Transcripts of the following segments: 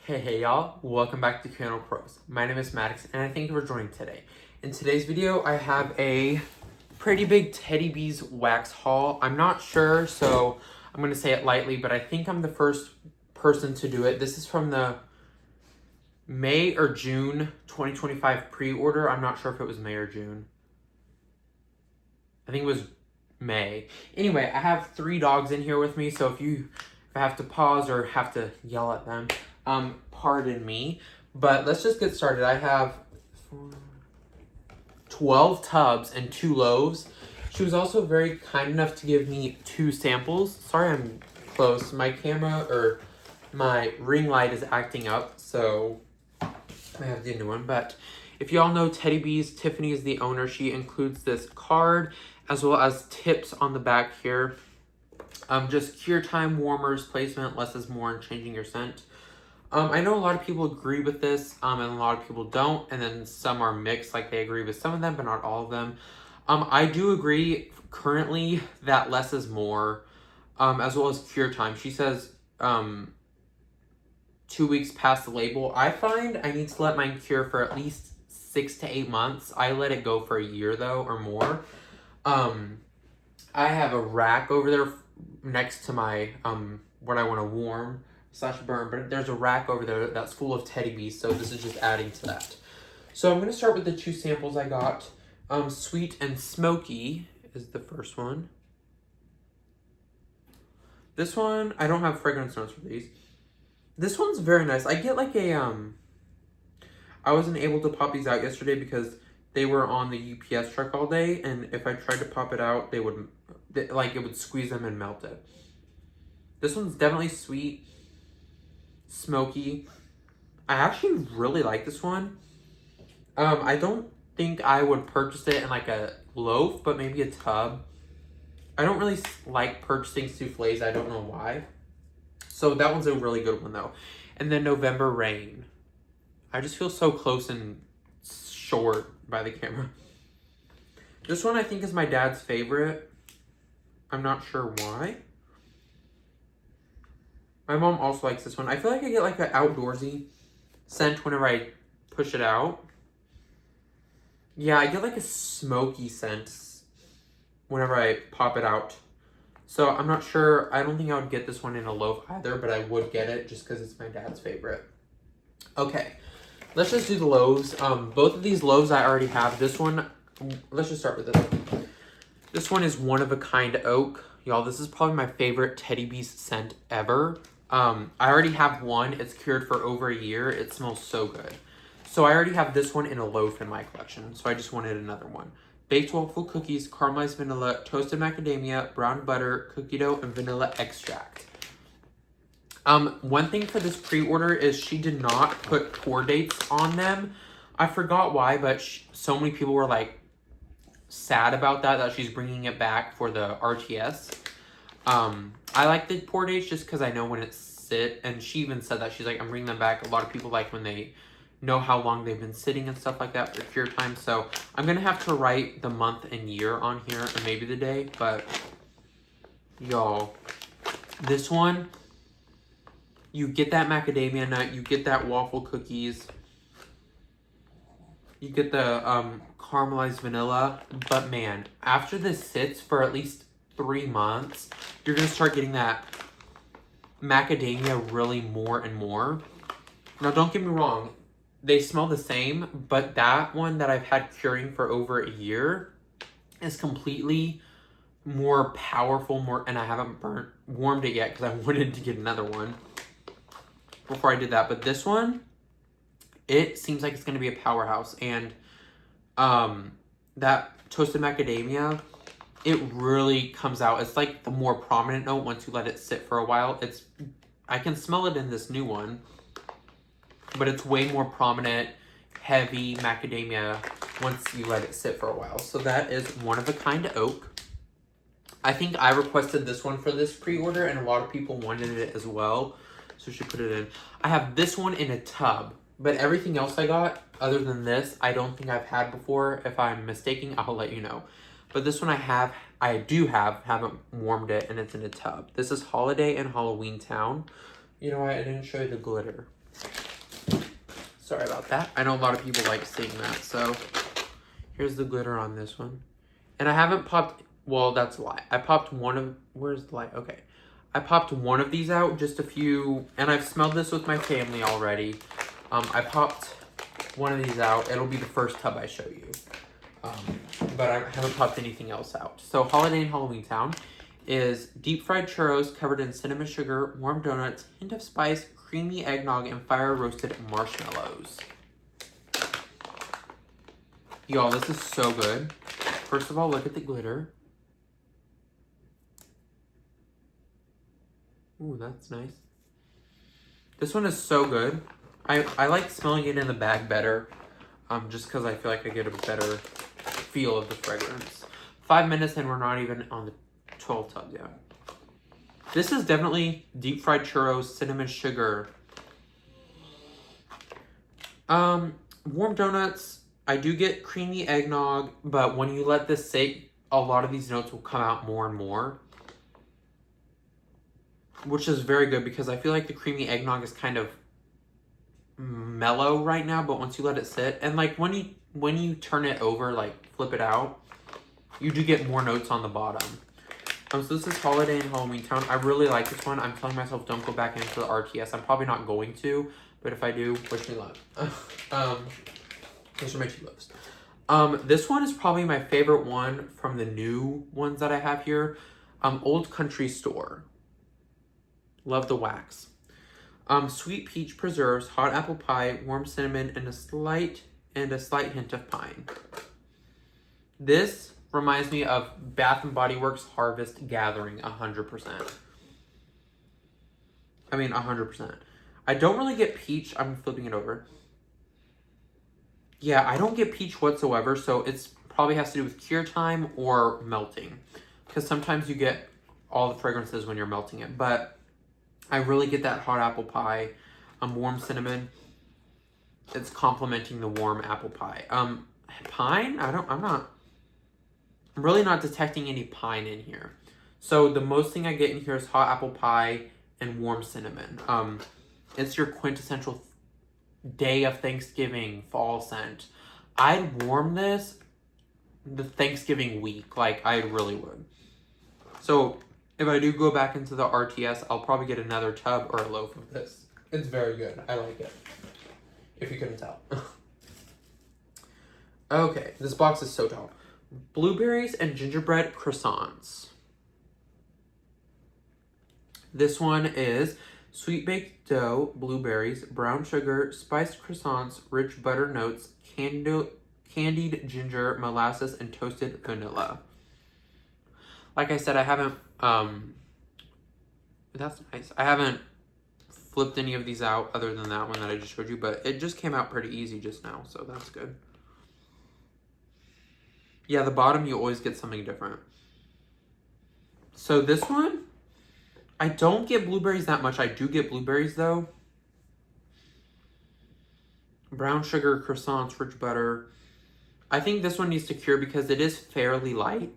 Hey y'all, welcome back to Channel Pros. My name is Maddox and I thank you for joining today. In today's video, I have a pretty big Teddy Bees wax haul. I'm not sure, so I'm going to say it lightly, but I think I'm the first person to do it. This is from the May or June 2025 pre-order. I'm not sure if it was May or June. I think it was May. Anyway, I have 3 dogs in here with me, so if I have to pause or have to yell at them, pardon me, but let's just get started. I have 12 tubs and 2 loaves. She was also very kind enough to give me 2 samples. Sorry I'm close. My camera or my ring light is acting up, so I have to get a new one. But if y'all know Teddy Bees, Tiffany is the owner. She includes this card as well as tips on the back here. Just cure time, warmers, placement, less is more, and changing your scent. I know a lot of people agree with this, and a lot of people don't, and then some are mixed, like they agree with some of them, but not all of them. I do agree currently that less is more, as well as cure time. She says 2 weeks past the label. I find I need to let mine cure for at least 6 to 8 months. I let it go for a year, though, or more. I have a rack over there next to my, what I want to warm / burn, but there's a rack over there that's full of Teddy Bees, so this is just adding to that. So I'm going to start with the 2 samples I got. Sweet and Smoky is the first one. This one, I don't have fragrance notes for these. This one's very nice. I get like a, I wasn't able to pop these out yesterday because they were on the UPS truck all day, and if I tried to pop it out, it would squeeze them and melt it. This one's definitely sweet, smoky. I actually really like this one. I don't think I would purchase it in like a loaf, but maybe a tub. I don't really like purchasing soufflés. I don't know why. So that one's a really good one though. And then November Rain. I just feel so close and short by the camera. This one I think is my dad's favorite. I'm not sure why. My mom also likes this one. I feel like I get like an outdoorsy scent whenever I push it out. Yeah, I get like a smoky scent whenever I pop it out. So I'm not sure. I don't think I would get this one in a loaf either, but I would get it just because it's my dad's favorite. Okay, let's just do the loaves. Both of these loaves I already have. This one, let's just start with this one. This one is One of a Kind Oak. Y'all, this is probably my favorite Teddy Bees scent ever. I already have one. It's cured for over a year. It smells so good. So I already have this one in a loaf in my collection. So I just wanted another one. Baked waffle cookies, caramelized vanilla, toasted macadamia, brown butter, cookie dough, and vanilla extract. One thing for this pre-order is she did not put pour dates on them. I forgot why, but so many people were like sad about that she's bringing it back for the RTS. I like the pour dates just because I know when it's sit, and she even said that she's like, I'm bringing them back. A lot of people like when they know how long they've been sitting and stuff like that for cure time. So I'm gonna have to write the month and year on here and maybe the day, but y'all, this one, you get that macadamia nut, you get that waffle cookies, you get the caramelized vanilla, but man, after this sits for at least 3 months, you're gonna start getting that macadamia really more and more. Now don't get me wrong, they smell the same, but that one that I've had curing for over a year is completely more powerful, and I haven't warmed it yet because I wanted to get another one before I did that. But this one, it seems like it's going to be a powerhouse. And that toasted macadamia, it really comes out. It's like the more prominent note once you let it sit for a while. I can smell it in this new one, but it's way more prominent, heavy macadamia once you let it sit for a while. So that is One of a Kind Oak. I think I requested this one for this pre-order, and a lot of people wanted it as well. So she put it in. I have this one in a tub, but everything else I got, other than this, I don't think I've had before. If I'm mistaken, I'll let you know. But this one I do have, haven't warmed it, and it's in a tub. This is Holiday in Halloween Town. You know what, I didn't show you the glitter. Sorry about that. I know a lot of people like seeing that. So here's the glitter on this one. And I haven't popped, well, that's a lie. I popped one of, where's the light? Okay. I popped one of these out, just a few, and I've smelled this with my family already. I popped one of these out. It'll be the first tub I show you. But I haven't popped anything else out. So Holiday in Halloween Town is deep fried churros covered in cinnamon sugar, warm donuts, hint of spice, creamy eggnog, and fire roasted marshmallows. Y'all, this is so good. First of all, look at the glitter. Ooh, that's nice. This one is so good. I like smelling it in the bag better, just because I feel like I get a better feel of the fragrance. 5 minutes and we're not even on the 12 tub yet. This is definitely deep fried churros, cinnamon sugar. Warm donuts. I do get creamy eggnog, but when you let this sit, a lot of these notes will come out more and more. Which is very good because I feel like the creamy eggnog is kind of mellow right now, but once you let it sit, and like when you turn it over, like flip it out, you do get more notes on the bottom. So this is Holiday in Halloween Town. I really like this one. I'm telling myself don't go back into the RTS. I'm probably not going to, but if I do, wish me luck. Those are my two loaves. This one is probably my favorite one from the new ones that I have here. Old Country Store. Love the wax. Sweet peach preserves, hot apple pie, warm cinnamon, and a slight hint of pine. This reminds me of Bath and Body Works Harvest Gathering 100%. I mean 100%. I don't really get peach. I'm flipping it over. Yeah, I don't get peach whatsoever, so it's probably has to do with cure time or melting. Because sometimes you get all the fragrances when you're melting it, but I really get that hot apple pie, warm cinnamon. It's complementing the warm apple pie. Pine? I'm really not detecting any pine in here. So the most thing I get in here is hot apple pie and warm cinnamon. It's your quintessential day of Thanksgiving fall scent. I'd warm this the Thanksgiving week. Like, I really would. So if I do go back into the RTS, I'll probably get another tub or a loaf of this. It's very good. I like it. If you couldn't tell. Okay, this box is so tall. Blueberries and gingerbread croissants. This one is sweet baked dough, blueberries, brown sugar, spiced croissants, rich butter notes, candied ginger, molasses, and toasted vanilla. Like I said, I haven't, that's nice. I haven't flipped any of these out other than that one that I just showed you, but it just came out pretty easy just now, so that's good. Yeah, the bottom, you always get something different. So this one, I don't get blueberries that much. I do get blueberries, though. Brown sugar, croissants, rich butter. I think this one needs to cure because it is fairly light.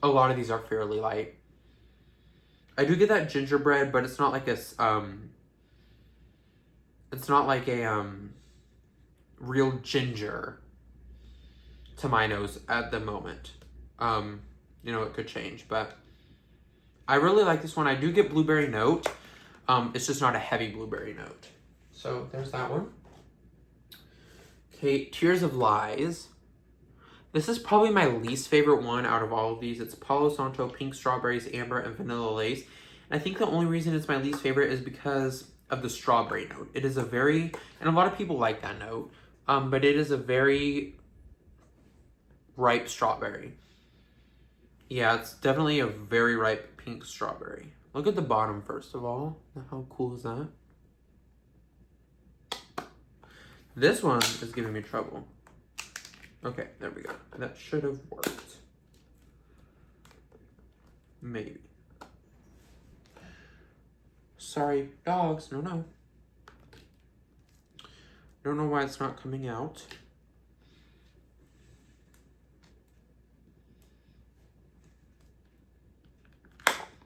A lot of these are fairly light. I do get that gingerbread, but it's not like a, real ginger to my nose at the moment. You know, it could change, but I really like this one. I do get blueberry note. It's just not a heavy blueberry note. So there's that one. Okay, Tears of Lies. This is probably my least favorite one out of all of these. It's Palo Santo, pink strawberries, amber, and vanilla lace. And I think the only reason it's my least favorite is because of the strawberry note. It is a very, and a lot of people like that note, but it is a very ripe strawberry. Yeah, it's definitely a very ripe pink strawberry. Look at the bottom first of all. How cool is that? This one is giving me trouble. Okay, there we go. That should have worked. Maybe. Sorry, dogs. No. Don't know why it's not coming out.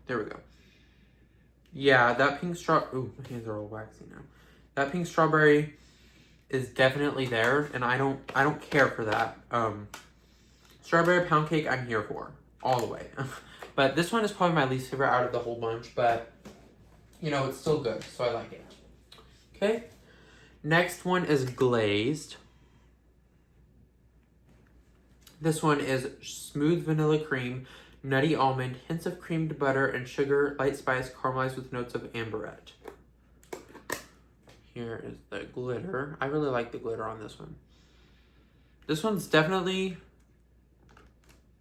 There we go. Yeah, that pink straw... Ooh, my hands are all waxy now. That pink strawberry is definitely there, and I don't care for that. Strawberry pound cake, I'm here for all the way. But this one is probably my least favorite out of the whole bunch, but you know, it's still good, so I like it. Okay. Next one is glazed. This one is smooth vanilla cream, nutty almond, hints of creamed butter and sugar, light spice, caramelized with notes of amberette. Here is the glitter. I really like the glitter on this one. This one's definitely...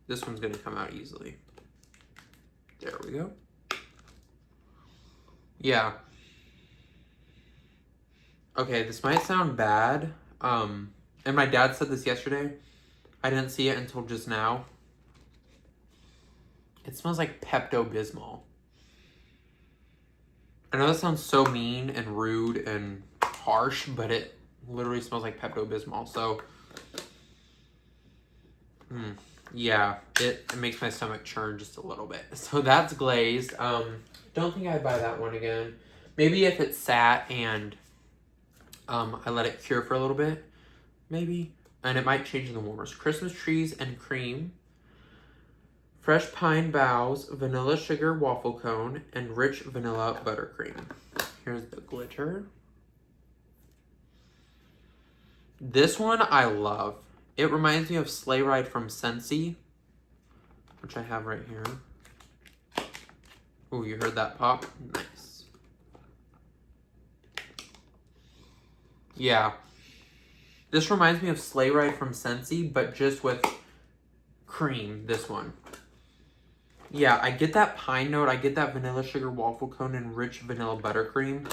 This one's going to come out easily. There we go. Yeah. Okay, this might sound bad. And my dad said this yesterday. I didn't see it until just now. It smells like Pepto-Bismol. I know that sounds so mean and rude and harsh, but it literally smells like Pepto-Bismol. So, yeah, it makes my stomach churn just a little bit. So that's glazed. Don't think I'd buy that one again. Maybe if it sat and I let it cure for a little bit, maybe. And it might change in the warmers. Christmas trees and cream. Fresh pine boughs, vanilla sugar waffle cone, and rich vanilla buttercream. Here's the glitter. This one I love. It reminds me of Sleigh Ride from Scentsy, which I have right here. Oh, you heard that pop? Nice. Yeah. This reminds me of Sleigh Ride from Scentsy, but just with cream, this one. Yeah, I get that pine note. I get that vanilla sugar waffle cone and rich vanilla buttercream.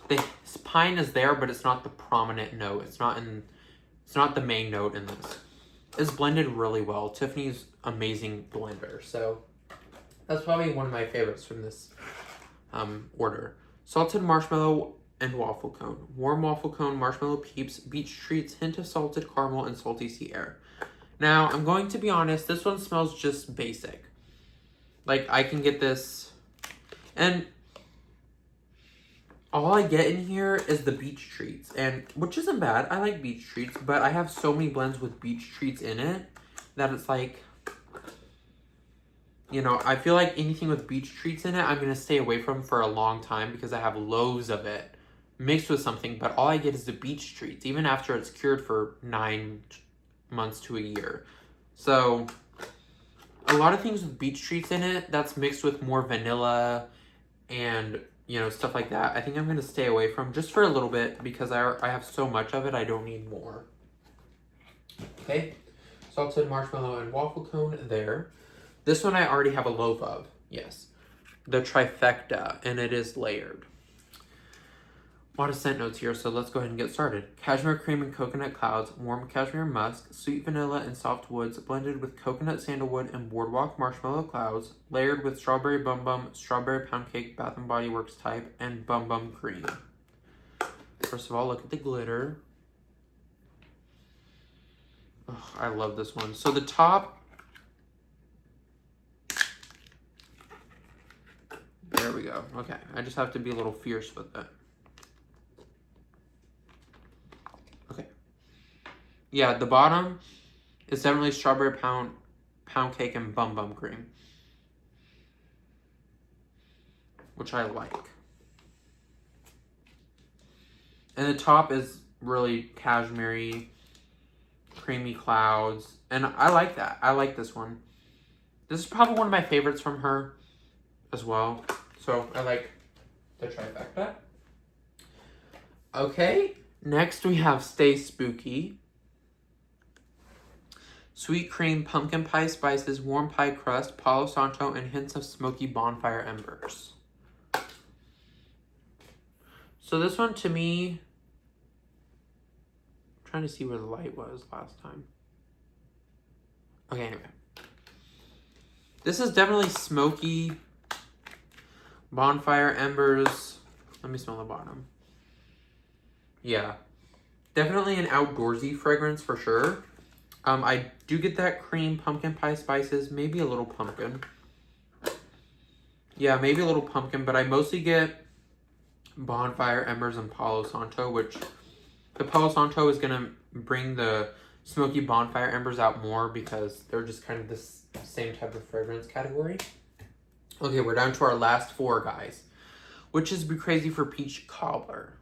The pine is there, but it's not the prominent note. It's not the main note in this. It's blended really well. Tiffany's amazing blender. So that's probably one of my favorites from this order. Salted marshmallow and waffle cone. Warm waffle cone, marshmallow peeps, beach treats, hint of salted caramel, and salty sea air. Now, I'm going to be honest, this one smells just basic. Like, I can get this, and all I get in here is the beach treats, and which isn't bad. I like beach treats, but I have so many blends with beach treats in it that it's like, you know, I feel like anything with beach treats in it, I'm going to stay away from for a long time because I have loaves of it mixed with something, but all I get is the beach treats, even after it's cured for 9 months to a year. So a lot of things with beach treats in it, that's mixed with more vanilla and, you know, stuff like that. I think I'm going to stay away from just for a little bit because I have so much of it, I don't need more. Okay, salted marshmallow and waffle cone there. This one I already have a loaf of, yes. The trifecta, and it is layered. A lot of scent notes here, so let's go ahead and get started. Cashmere cream and coconut clouds, warm cashmere musk, sweet vanilla and soft woods, blended with coconut sandalwood and boardwalk marshmallow clouds, layered with strawberry bum bum, strawberry pound cake, Bath & Body Works type, and bum bum cream. First of all, look at the glitter. Oh, I love this one. So the top, there we go. Okay, I just have to be a little fierce with it. Yeah, the bottom is definitely strawberry pound cake and bum bum cream, which I like. And the top is really cashmere, creamy clouds, and I like that. I like this one. This is probably one of my favorites from her as well. So I like the trifecta. Okay, next we have Stay Spooky. Sweet cream, pumpkin pie spices, warm pie crust, Palo Santo, and hints of smoky bonfire embers. So this one to me, I'm trying to see where the light was last time. Okay, anyway. This is definitely smoky, bonfire embers. Let me smell the bottom. Yeah. Definitely an outdoorsy fragrance for sure. I do get that cream, pumpkin pie spices, maybe a little pumpkin. Yeah, maybe a little pumpkin, but I mostly get bonfire embers and Palo Santo, which The Palo Santo is gonna bring the smoky bonfire embers out more because they're just kind of this same type of fragrance category. Okay, we're down to our last 4, guys. Which is Be Crazy for Peach Cobbler.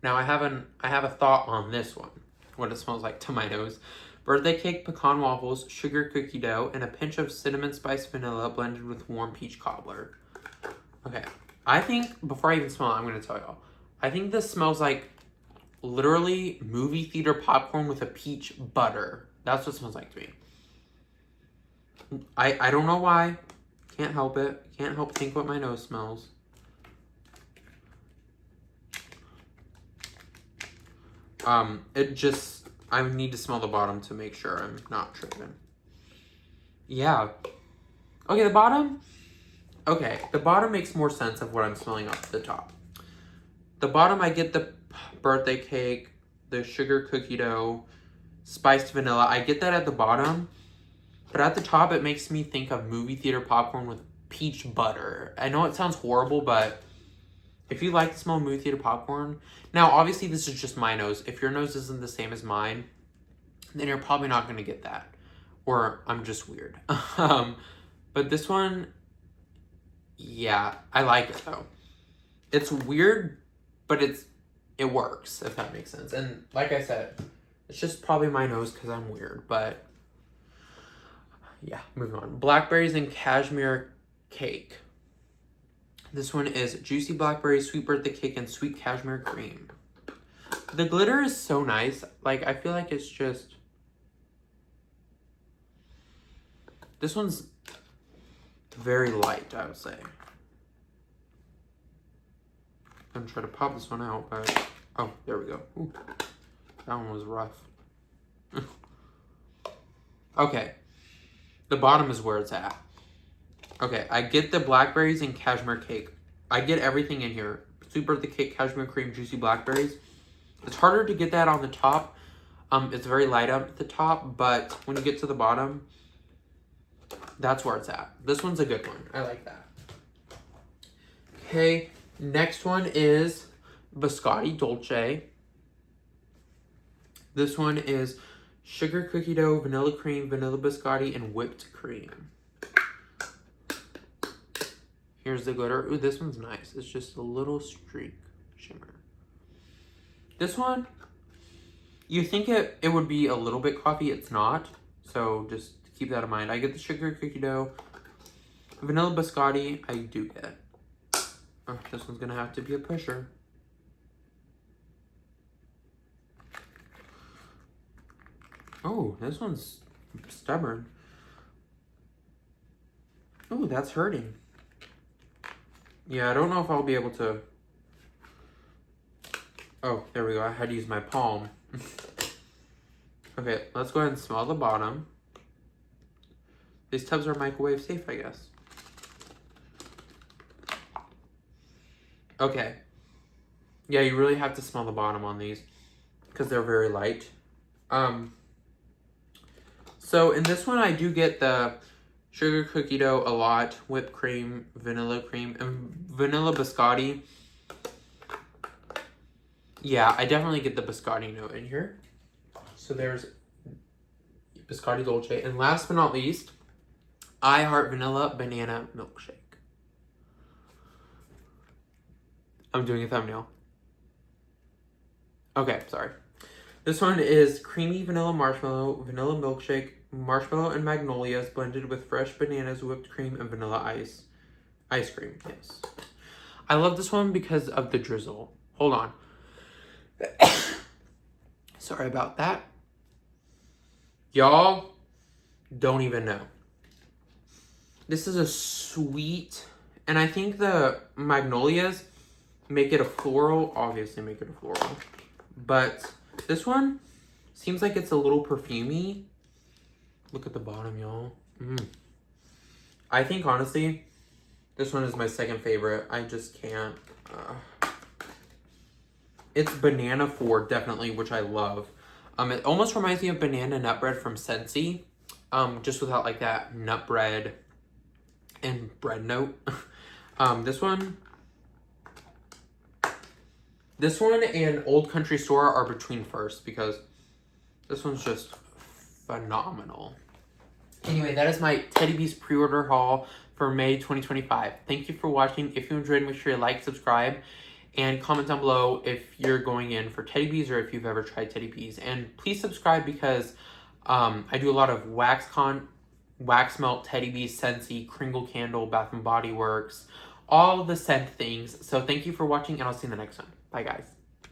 Now I have a thought on this one. What it smells like to my nose. Birthday cake, pecan waffles, sugar cookie dough, and a pinch of cinnamon spice vanilla blended with warm peach cobbler. Okay, I think, before I even smell it, I'm going to tell y'all. I think this smells like literally movie theater popcorn with a peach butter. That's what it smells like to me. I don't know why. Can't help it. Can't help think what my nose smells. I need to smell the bottom to make sure I'm not tripping. Yeah. Okay, the bottom. Okay, the bottom makes more sense of what I'm smelling up to the top. The bottom, I get the birthday cake, the sugar cookie dough, spiced vanilla. I get that at the bottom, but at the top, it makes me think of movie theater popcorn with peach butter. I know it sounds horrible, but if you like the smell of movie theater popcorn, now obviously this is just my nose. If your nose isn't the same as mine, then you're probably not going to get that. Or I'm just weird. But this one, yeah, I like it though. It's weird, but it works, if that makes sense. And like I said, it's just probably my nose because I'm weird. But yeah, moving on. Blackberries and cashmere cake. This one is juicy blackberries, sweet birthday cake, and sweet cashmere cream. The glitter is so nice. Like, I feel like it's just... This one's very light, I would say. I'm going to try to pop this one out, but... Oh, there we go. Ooh, that one was rough. Okay. The bottom is where it's at. Okay, I get the blackberries and cashmere cake. I get everything in here. Sweet birthday cake, cashmere cream, juicy blackberries. It's harder to get that on the top. It's very light up at the top, but when you get to the bottom, that's where it's at. This one's a good one. I like that. Okay, next one is Biscotti Dolce. This one is sugar cookie dough, vanilla cream, vanilla biscotti, and whipped cream. Here's the glitter. Ooh, this one's nice. It's just a little streak shimmer. This one, you think it would be a little bit coffee. It's not. So just keep that in mind. I get the sugar cookie dough. Vanilla biscotti, I do get. Oh, this one's going to have to be a pusher. Oh, this one's stubborn. Oh, that's hurting. Yeah, I don't know if I'll be able to... Oh, there we go. I had to use my palm. Okay, let's go ahead and smell the bottom. These tubs are microwave safe, I guess. Okay. Yeah, you really have to smell the bottom on these because they're very light. So in this one, I do get the sugar cookie dough a lot, whipped cream, vanilla cream, and vanilla biscotti. Yeah, I definitely get the biscotti note in here. So there's Biscotti Dolce. And last but not least, I Heart Vanilla Banana Milkshake. I'm doing a thumbnail. Okay, sorry. This one is creamy vanilla marshmallow, vanilla milkshake, marshmallow and magnolias blended with fresh bananas, whipped cream, and vanilla ice cream. Yes. I love this one because of the drizzle. Hold on. Sorry about that. Y'all don't even know. This is a sweet, and I think the magnolias make it a floral, obviously make it a floral. But this one seems like it's a little perfumey. Look at the bottom, y'all. I think, honestly, this one is my second favorite. I just can't. It's banana forward, definitely, which I love. It almost reminds me of banana nut bread from Scentsy. Just without, like, that nut bread and bread note. This This one and Old Country Store are between first because this one's just phenomenal. Anyway, that is my Teddy Bees pre-order haul for May 2025. Thank you for watching. If you enjoyed, make sure you like, subscribe, and comment down below if you're going in for Teddy Bees or if you've ever tried Teddy Bees. And please subscribe because I do a lot of wax melt, Teddy Bees, Scentsy, Kringle Candle, Bath and Body Works, all the scent things. So thank you for watching, and I'll see you in the next one. Bye, guys.